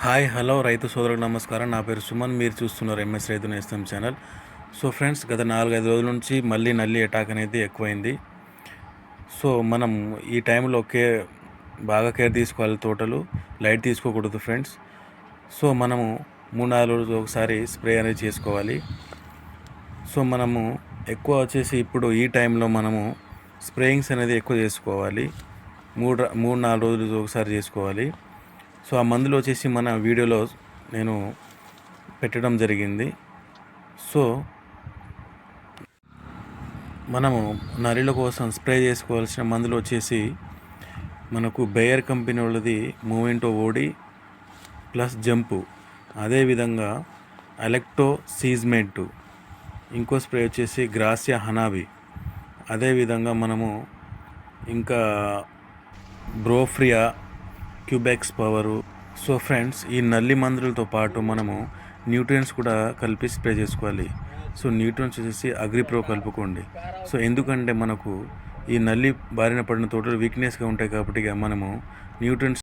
Hi hello రైతు సోదరులకు నమస్కారం. నా పేరు సుమన్. మీరు చూస్తున్నారు ఎంఎస్ రైతు నేస్తం ఛానల్. సో ఫ్రెండ్స్, గత 4-5 రోజుల నుంచి మళ్ళీ నల్లి అటాక్ అనేది ఎక్కువైంది. సో మనం ఈ టైంలో బాగా కేర్ తీసుకోవాలి. తోటలు లైట్ తీసుకోకూడదు ఫ్రెండ్స్. సో మనము 3-4 రోజులు ఒకసారి స్ప్రే అనేది చేసుకోవాలి. సో మనము ఎక్కువ వచ్చేసి ఇప్పుడు ఈ టైంలో మనము స్ప్రేయింగ్స్ అనేది ఎక్కువ చేసుకోవాలి. 3-4 రోజులు ఒకసారి చేసుకోవాలి. సో ఆ మందులు వచ్చేసి మన వీడియోలో నేను పెట్టడం జరిగింది. సో మనము నల్లిల కోసం స్ప్రే చేసుకోవాల్సిన మందులు వచ్చేసి మనకు బేయర్ కంపెనీ వాళ్ళది మూవెంటో ఓడి ప్లస్ జంపు, అదేవిధంగా ఎలక్టో సీజ్మెంటు, ఇంకో స్ప్రే వచ్చేసి గ్రాసియా హనాబి, అదేవిధంగా మనము ఇంకా బ్రోఫ్రియా, క్యూబెక్స్ పవరు. సో ఫ్రెండ్స్, ఈ నల్లి మందులతో పాటు మనము న్యూట్రియన్స్ కూడా కలిపి స్ప్రే చేసుకోవాలి. సో న్యూట్రియన్స్ వచ్చేసి అగ్రిప్రో కలుపుకోండి. సో ఎందుకంటే మనకు ఈ నల్లి బారిన పడిన తోటలు వీక్నెస్గా ఉంటాయి కాబట్టి మనము న్యూట్రియన్స్